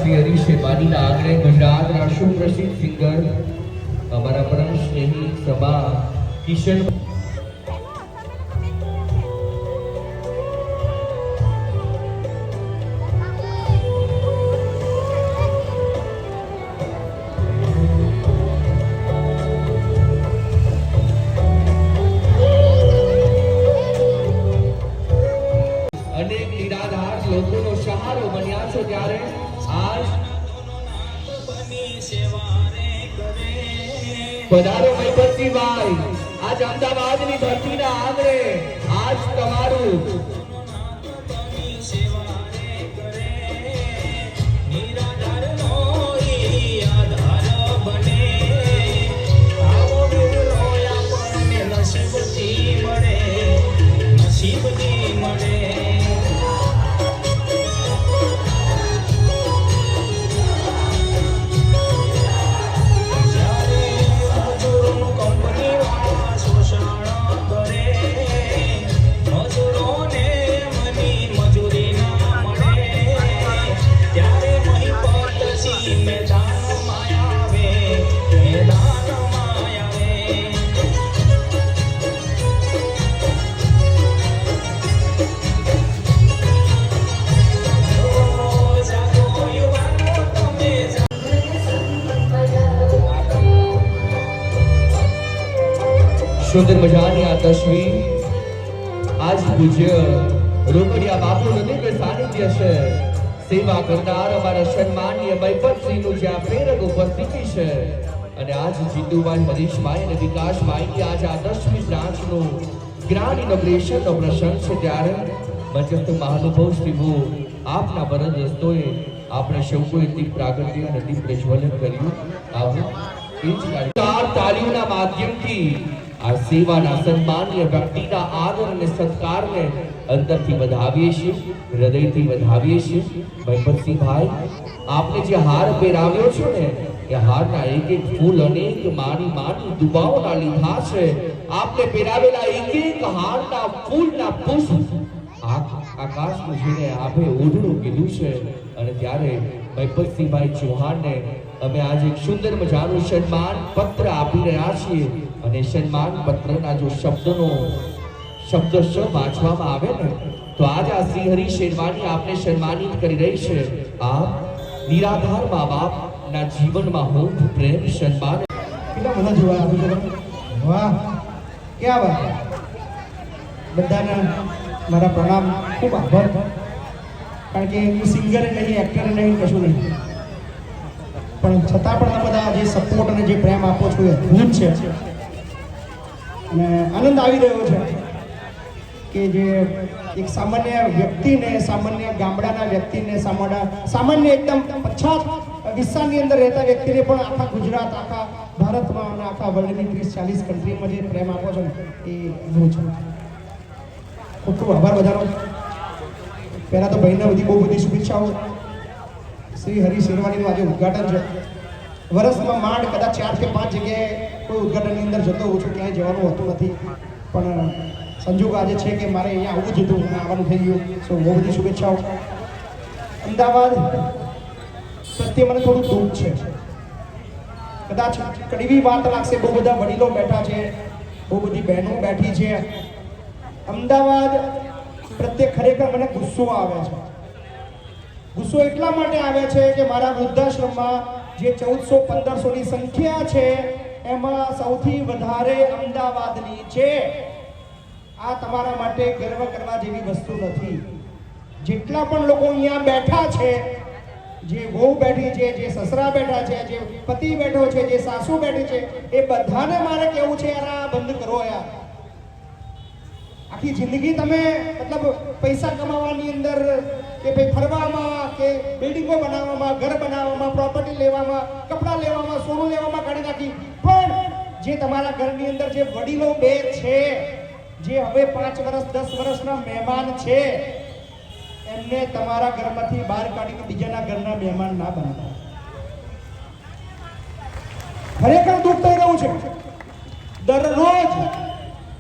श्री हरीश शेरवानी ना आंगणे गुजरात ना सुप्रसिद्ध सिंगर हमारा परम स्नेही सभा किशन अनेक निराधार लोगों सहारो बन्या छो त्यारे आज पधारो मैपतजी भाई आज अमदावादनी धरतीना आंगणे आज તમારું सुंदर मजानी आ तस्वीर आज पूज्य रोकड़िया बापू नदी के सानिध्य से सेवा करनार हमारा सम्मानीय मैपतजी नु ज्या प्रेरक उपस्थिति છે અને આજ જીતુભાઈ હરીશભાઈ અને વિકાસભાઈ ની આજ આ 10મી બ્રાન્ચનો ગ્રાન્ડ ઇનોગ્રેશન નો પ્રસંગ છે ત્યારે મજસ્ત મહાનુભાવ શ્રીઓ આપના વરદ હસ્તોએ આપણે સૌ કોઈ દીપ પ્રાગટ્ય અને દીપ પ્રજ્વલન કર્યું આવું એ જ કાર્યક્રમ તાળીઓના માધ્યમથી આ સેવાના સન્માનીય વ્યક્તિના આદર અને સત્કારને અંતરથી વધાવીએ છીએ હૃદયથી વધાવીએ છીએ મૈપતજી ભાઈ आपने जे हार પહેરાવ્યો છો ને એ હારના એક એક ફૂલ અનેક માની માની દુબાઓના લીધા છે आपने પહેરાવેલા એક એક હારના ફૂલના પુષ્પ આકાશનું જેને આભે ઓઢણું કીધું છે અને ત્યારે મૈપતજી ભાઈ ચૌહાણને અમે આજ એક સુંદર મજાનું સન્માન પત્ર આપી રહ્યા છીએ અને સન્માન પત્રના જો શબ્દશઃ વાંચવામાં આવે ને તો આજ આ શ્રી હરી શેરવાની આપને સન્માનિત કરી રહી છે આ નિરાધાર મા બાપના જીવનમાં હોપ પ્રેમ સન્માન કેટલા મને જોવા આવ્યું વાહ ક્યાં વાત બધાને મારા પ્રણામ ખૂબ આભાર કારણ કે હું સિંગર નહીં એક્ટર નહીં કશું નહીં પણ છતાં પણ આ બધા જે સપોર્ટ અને જે પ્રેમ આપો છો એ અદ્ભુત છે અને આનંદ આવી રહ્યો છે કે જે એક સામાન્ય વ્યક્તિને સામાન્ય ગામડાના વ્યક્તિને સામાન્ય એકદમ પછાત વિસ્તારની અંદર રહેતા વ્યક્તિને પણ આખા ગુજરાત આખા ભારતમાં અને આખા વર્લ્ડની 30-40 કન્ટ્રીમાં જે પ્રેમ આપો છો ને એ અદ્ભુત છે ખૂબ ખૂબ આભાર બધાનો પહેલાં તો ભાઈને બહુ બધી શુભેચ્છાઓ શ્રી હરી શેરવાણીનું આજે ઉદ્ઘાટન છે વર્ષમાં માંડ કદાચ 4 કે 5 જગ્યાએ કોઈ ઉદ્ઘાટનની અંદર જતો હોઉં છું ક્યાંય જવાનું હોતું નથી પણ સંજોગ આજે છે કે મારે અહીંયા આવવું જ હતું અને આવવાનું થઈ ગયું સો બહુ બધી શુભેચ્છાઓ અમદાવાદ પ્રત્યે મને થોડું દુઃખ છે કદાચ કડવી વાત લાગશે બહુ બધા વડીલો બેઠા છે બહુ બધી બહેનો બેઠી છે અમદાવાદ પ્રત્યે ખરેખર મને ગુસ્સો આવે છે ગુસ્સો એટલા માટે આવે છે કે મારા વૃદ્ધાશ્રમમાં જે 1400-1500ની સંખ્યા છે એમાં સૌથી વધારે અમદાવાદની છે આ તમારા માટે ગર્વ કરવા જેવી વસ્તુ નથી જેટલા પણ લોકો અહીંયા બેઠા છે જે વહુ બેઠી છે જે સસરા બેઠા છે જે પતિ બેઠો છે જે સાસુ બેઠી છે એ બધાને મારે કહેવું છે યાર આ બંધ કરો યાર આખી જિંદગી તમે મતલબ પૈસા કમાવાની અંદર કે ભાઈ ફરવામાં કે બિલ્ડિંગો બનાવવામાં ઘર બનાવવામાં પ્રોપર્ટી લેવામાં કપડાં લેવામાં સોનું લેવામાં કાઢી નાખી પણ જે તમારા ઘરની અંદર જે વડીલો બે છે જે હવે 5 વર્ષ 10 વર્ષના મહેમાન છે એમને તમારા ઘરમાંથી બહાર કાઢીને બીજાના ઘરના મહેમાન ના બનાવો ખરેખર દુઃખ થઈ રહ્યું છે દરરોજ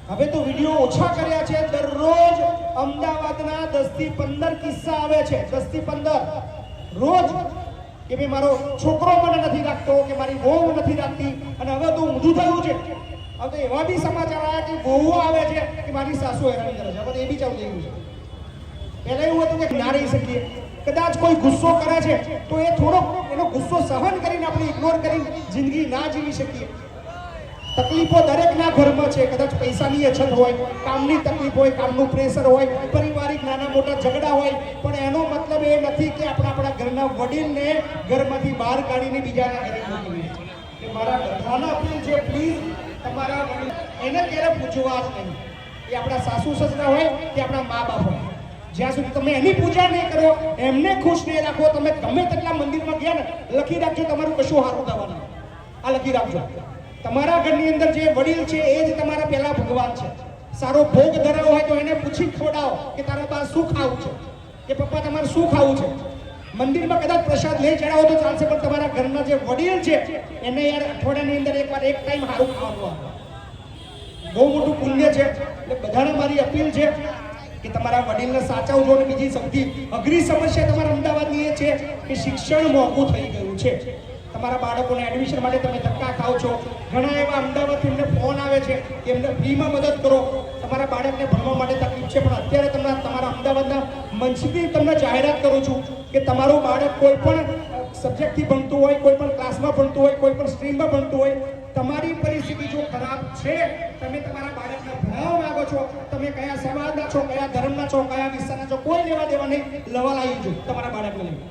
હવે તો વિડિયો ઓછા કર્યા છે દરરોજ અમદાવાદના 10 થી 15 કિસ્સા આવે છે 10 થી 15 રોજ કે ભાઈ મારો છોકરો મને નથી રાખતો કે મારી વહુ નથી રાખતી, અને હવે તો ઊંધું થયું છે. હવે તો એવા બી સમાચાર આવ્યા કે વહુઓ આવે છે કે મારી સાસુ હેરાન કરે છે. હવે તો એ બી ચાલુ થઈ ગયું છે. પહેલા એવું હતું કે ના રહી શકીએ, કદાચ કોઈ ગુસ્સો કરે છે તો એ થોડો એનો ગુસ્સો સહન કરીને આપણે ઇગ્નોર કરીને જિંદગી ના જીવી શકીએ. તકલીફો દરેકના ઘરમાં છે. કદાચ પૈસાની અછત હોય, કામની તકલીફ હોય, કામનું પ્રેશર હોય, પારિવારિક નાના મોટા ઝઘડા હોય, પણ એનો મતલબ એ નથી કે આપણે આપણા ઘરના વડીલને ઘરમાંથી બહાર કાઢીને બીજાના ઘરે મોકલીએ. કે મારા બધાના અપીલ છે, પ્લીઝ તમારા વડીલ એને ક્યારે પૂછવા જ નહીં. એ આપણા સાસુ સસરા હોય કે આપણા મા બાપ હોય, જ્યાં સુધી તમે એની પૂજા નહીં કરો, એમને ખુશ નહીં રાખો, તમે ગમે તેટલા મંદિરમાં ગયા ને, લખી રાખજો તમારું કશું સારું થવાનું. આ લખી રાખજો. તમારા ઘરની અંદર જે વડીલ છે એ જ તમારા પહેલા ભગવાન છે. સારો ભોગ ધરાવો હોય તો એને પૂછી ખવડાવો કે તારા બા શું ખાવું છે, કે પપ્પા તમારે શું ખાવું છે. મંદિરમાં કદાચ પ્રસાદ લઈ ચડાવો તો ચાલશે, પણ તમારા ઘરના જે વડીલ છે એને યાર અઠવાડિયાની અંદર એકવાર એક ટાઈમ સારું ખાવાનું આપો. બહુ મોટું પુણ્ય છે. એટલે બધાને મારી અપીલ છે કે તમારા વડીલને સાચવજો. અને બીજી સૌથી અઘરી સમસ્યા તમારા અમદાવાદની એ છે કે શિક્ષણ મોંઘું થઈ ગયું છે. તમારા બાળકોને એડમિશન માટે તમે ધક્કા ખાઓ છો. ઘણા એવા અમદાવાદથી એમને ફોન આવે છે કે એમને ફીમાં મદદ કરો. તમારા બાળકને ભણવા માટે તકલીફ છે, પણ અત્યારે તમારા અમદાવાદના મંચથી તમને જાહેરાત કરું છું કે તમારું બાળક કોઈ પણ સબ્જેક્ટથી ભણતું હોય, કોઈ પણ ક્લાસમાં ભણતું હોય, કોઈ પણ સ્ટ્રીમમાં ભણતું હોય, તમારી પરિસ્થિતિ જો ખરાબ છે, તમે તમારા બાળકને ભણાવવા માંગો છો, તમે કયા સમાજના છો, કયા ધર્મના છો, કયા વિસ્તારના છો, કોઈ લેવા દેવા નહીં, લવા લાવી જો તમારા બાળકને લઈ.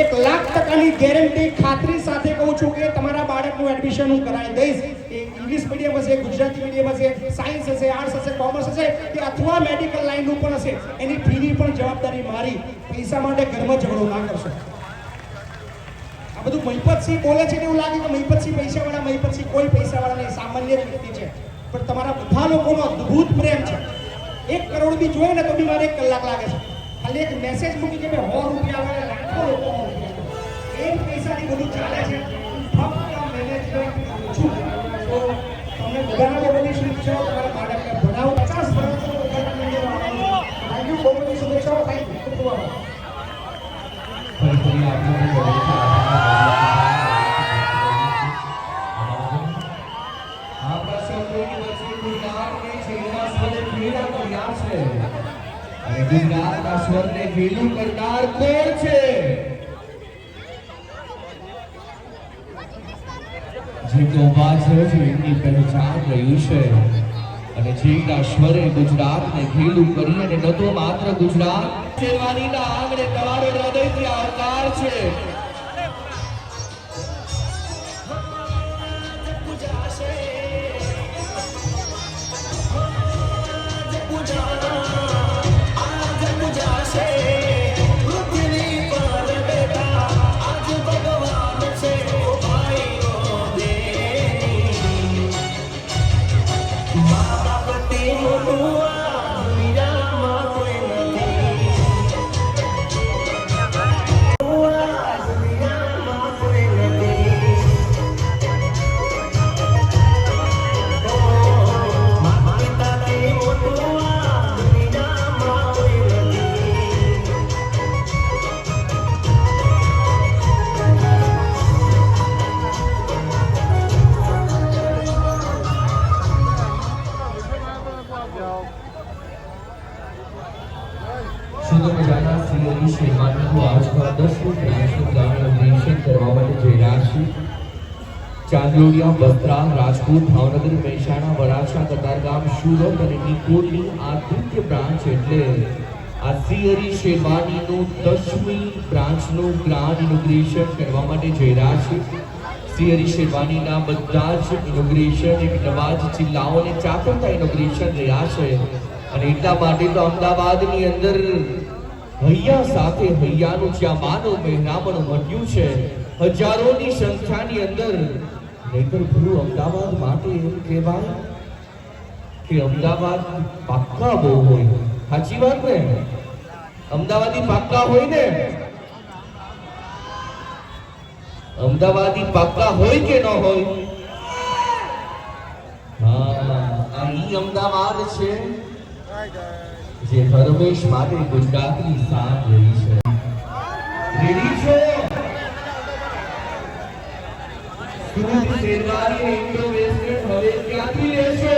1,00,000% ગેરંટી ખાતરી સાથે કહું છું કે તમારા બાળકનું એડમિશન હું કરાવી દઈશ. એ ઇંગ્લિશ મીડિયમ હશે, ગુજરાતી મીડિયમ હશે, સાયન્સ હશે, આર્ટ્સ હશે, કોમર્સ હશે, કે અથવા મેડિકલ લાઈનનું પણ હશે. એની ફીની પણ જવાબદારી મારી. પૈસા માટે ઘરમાં ઝઘડો ના કરશો. આ બધું મહિપતસિંહ બોલે છે, એવું લાગે કે મહિપતસિંહ પૈસાવાળા. મહિપતસિંહ કોઈ પૈસાવાળા નહીં, સામાન્ય વ્યક્તિ છે. પણ તમારા બધા લોકોનો અદ્ભુત પ્રેમ છે. 1 કરોડ બી જોઈએ ને તો બી મારે 1 કલાક લાગે છે. ખાલી એક મેસેજ મૂકી કે ભાઈ 100 રૂપિયા આવે, લાખો લોકો એ પૈસાથી બધું ચાલે છે. ફક્ત મેનેજમેન્ટ છું. તો તમને બધાના બધી શુભેચ્છાઓ. તમારા બાળકને ભણાવો. 50 વર્ષનો બહુ બધી શુભેચ્છાઓ. Thank you. ગુજરાતના સ્વરને ભેલું કરનાર કોણ છે? જે ઉભા છે એમની પહેચાન રહ્યું છે. અને જેના સ્વરે ગુજરાતને ભેલું કરી, અને ન તો માત્ર ગુજરાત, શેરવાનીના આંગણે તમારો હૃદયથી આવકાર છે. ચાંદલોડિયા, બસ્ત્રા, રાજકોટ, ભાવનગર, મહેસાણા, વરાછા, કતારગામ, સુરત અને નિકોલની આ દ્વિતીય બ્રાન્ચ એટલે આ શ્રી હરિ શેરવાનીનું 10મી બ્રાન્ચનું ગ્રાન્ડ ઇનોગ્રેશન કરવા માટે જઈ રહ્યા છે. શ્રી હરિ શેરવાનીના બધા જ ઇનોગ્રેશન એક નવા જ જિલ્લાઓને ચાકરતા ઇનોગ્રેશન રહ્યા છે. અને એટલા માટે તો અમદાવાદની અંદર હૈયા સાથે હૈયાનું જ્યાં માનવ મહેરામણ મટ્યું છે, હજારોની સંખ્યાની અંદર. નહીતર ગુરુ અમદાવાદ માટે એમ કહેવાય કે અમદાવાદ પાક્કા બહુ હોય. સાચી વાત ને? અમદાવાદી પાક્કા હોય ને? અમદાવાદી પાક્કા હોય કે ન હોય? હા, અહીં અમદાવાદ છે જે હરમેશ માટે ગુજરાતની શાન રહી છે. રેડી છો? સૂટ શેરવાની ઇન્ડો વેસ્ટર્ન હવે ક્યાંથી લેશો?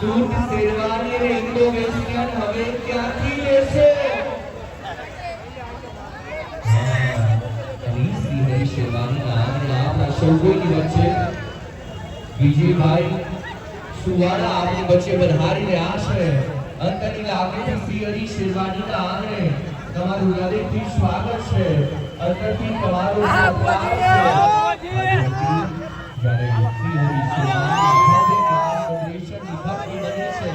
સૂટ શેરવાની અને ઇન્ડો વેસ્ટર્ન હવે ક્યાંથી લેશો? શ્રી હરિ શેરવાનીના આપણા સૌની વચ્ચે વિજયભાઈ સુવાળા આપણી વચ્ચે વધારી રહ્યા છે. અંતરની લાગણીથી શ્રી હરિ શેરવાનીના આંગણે તમારું હૃદયથી સ્વાગત છે. અંતરથી તમારો સત્કાર છે. જ્યારે શ્રી હરિ શેરવાનીની ભવ્ય ભક્તિ બની છે,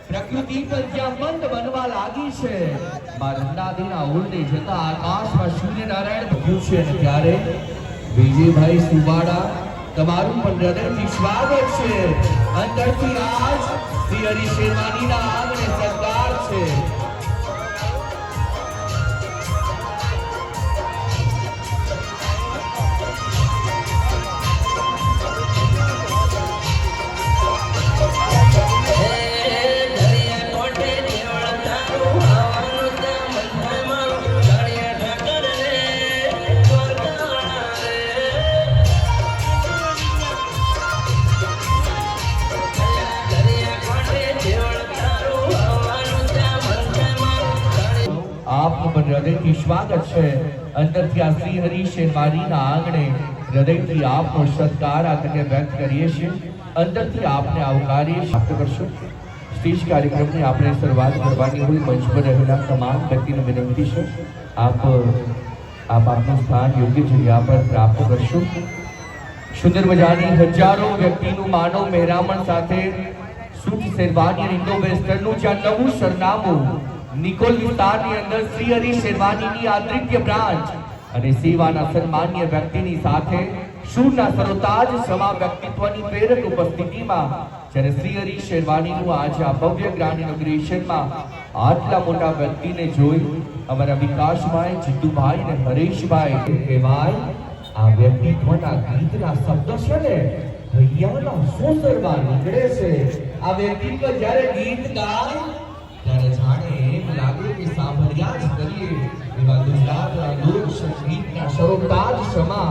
પ્રકૃતિ પર જ્યાં મંદ બનવા લાગી છે, નદીના ઉલટે જતા આકાશમાં સૂર્યનારાયણ ભૂખ્યું છે. અને ત્યારે વિજયભાઈ સુવાળા તમારું પણ હૃદયથી સ્વાગત છે. અંતરથી આજ શ્રી હરિ શેરવાનીના આંગણે સત્કાર છે. આપનું પણ હૃદયથી સ્વાગત છે. અંતરથી આ શ્રી હરિ શેરવાનીના આંગણે હૃદયથી આપનો સત્કાર આ તકે વ્યક્ત કરીએ છીએ. અંતરથી આપને આવકારીએ છીએ. પ્રાપ્ત કરશો. સ્ટેજ કાર્યક્રમની આપણે શરૂઆત કરવાની હોય. મંચ પર રહેલા તમામ વ્યક્તિને વિનંતી છે આપ આપનું સ્થાન યોગ્ય જગ્યા પર પ્રાપ્ત કરશો. સુંદર મજાની હજારો વ્યક્તિનું માનવ મહેરામણ સાથે સૂટ શેરવાની અને ઇન્ડો વેસ્ટર્નનું જ્યાં નવું સરનામું નિકોલ વિસ્તારની અંદર શ્રી હરિ શેરવાનીની આ દ્વિતીય બ્રાન્ચ અને સેવાના સન્માનીય વ્યક્તિની સાથે શૂરના સરોતાજ સમા વ્યક્તિત્વની પ્રેરક ઉપસ્થિતિમાં જ્યારે શ્રી હરિ શેરવાનીનું આજે આ ભવ્ય ગ્રાન્ડ ઇનોગ્રેશનમાં આટલા મોટા વ્યક્તિને જોઈ અમારા વિકાસભાઈ, જીતુભાઈ અને હરેશભાઈ કહેવાય આ વ્યક્તિત્વના ગીતના શબ્દ છે ને હૈયાના સોસરવા નીકળે છે. આ વ્યક્તિત્વ જ્યારે ગીત ગાય ત્યારે જાણે એમ લાગે કે સાંભળ્યા જ કરીએ. એવા ગુજરાતના લોક સંગીતના સરોતાજ સમા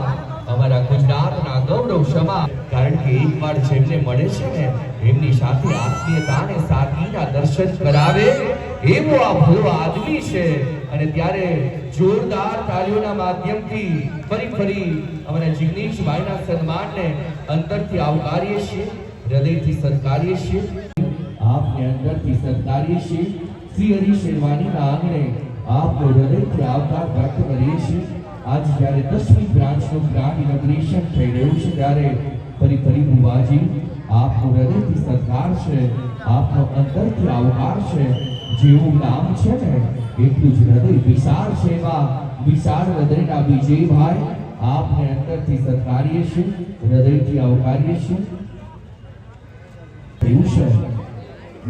અમારા ગુજરાતના ગૌરવ સમા. કારણ કે એકવાર જેમને મળે છે ને એમની સાથે આત્મીયતા અને સાદગીના દર્શન કરાવે એવો આ ભલો આદમી છે. અને ત્યારે જોરદાર તાળીઓના માધ્યમથી ફરી અમારા જિગ્નેશભાઈના સન્માનને અંતરથી આવકારીએ છીએ, હૃદયથી સત્કારીએ છીએ. આપને અંદરથી સત્કારીએ છીએ. શ્રી હરિ શેરવાનીના આંગણે આપનો હૃદયથી આવકાર વ્યક્ત કરીએ છીએ. આજ જ્યારે 10મી બ્રાન્ચનું ગ્રાન્ડ ઇનોગ્રેશન થઈ રહ્યું છે ત્યારે ફરી ભુવાજી આપનો હૃદયથી સત્કાર છે, આપનો અંતરથી આવકાર છે. જેવું નામ છે ને એટલું જ હૃદય વિશાળ છે. એવા વિશાળ હૃદયના વિજયભાઈ આપને અંતરથી સત્કારીએ છીએ, હૃદયથી આવકારીએ છીએ. એવું છે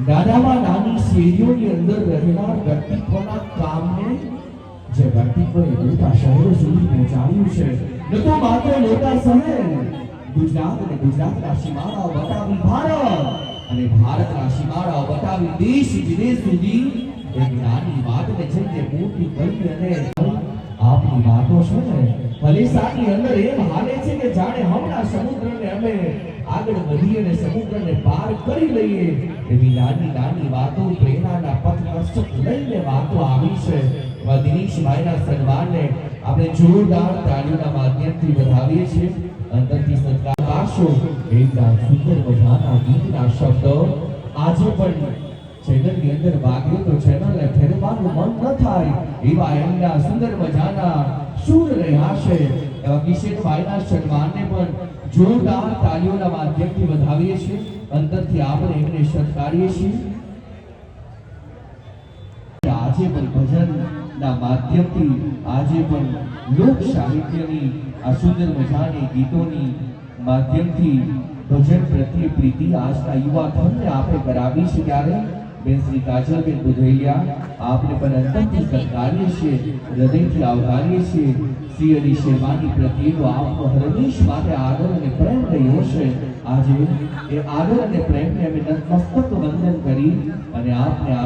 નાનામાં નાની શેરીઓની અંદર રહેલા વ્યક્તિત્વના કામને જે વ્યક્તિત્વએ મોટા શહેરો સુધી પહોંચાડ્યું છે. ન તો માત્ર મોટા શહેર, ગુજરાત અને ગુજરાતના સીમાડાઓ બતાવી ભારત અને ભારતના સીમાડાઓ બતાવી દેશ વિદેશ સુધી એક નાની વાતને જેને મોટી કરી અને આપની વાતો છે ને ભલેસાની અંદર એમ હાલે છે કે જાણે હમણાં સમુદ્રને અમે આગળ વધી અને સમુદ્રને પાર કરી લઈએ. એવી નાની વાતો પ્રેરણાના પથ લઈને વાતો આવી છે. દિનેશભાઈના સન્માનને આપણે જોરદાર તાળીઓના માધ્યમથી વધાવીએ છીએ. અંતરથી સત્કાર કરશો. એકદમ સુંદર મજાના ગીતના શબ્દો આજે પણ ચેનલની અંદર વાગ્યો તો ચેનલને ફેરવવાનું મન ન થાય એવા એમના સુંદર મજાના સૂર રહ્યા છે. એવા કિશોરભાઈના સન્માનને પણ જોરદાર તાળીઓના માધ્યમથી વધાવીએ છીએ. અંતરથી આપણે એમને સત્કારીએ છીએ. આજે પણ ભજનના માધ્યમથી આજે પણ લોક સાહિત્યની આ સુંદર મજાની ગીતોની માધ્યમથી ભજન પ્રત્યે પ્રીતિ આજના યુવા ધનને આપણે કરાવી છે. ત્યારે બેન શ્રી કાજલબેન બુધૈયા આપને પણ અંતરથી સત્કારીએ છીએ, હૃદયથી આવકારીએ છીએ. શ્રી હરિ શેરવાની પ્રત્યેનો આપનો હંમેશ માટે આદર અને પ્રેમ રહ્યો છે. આજે એ આદર અને પ્રેમને અમે નતમસ્તક વંદન કરી અને આપને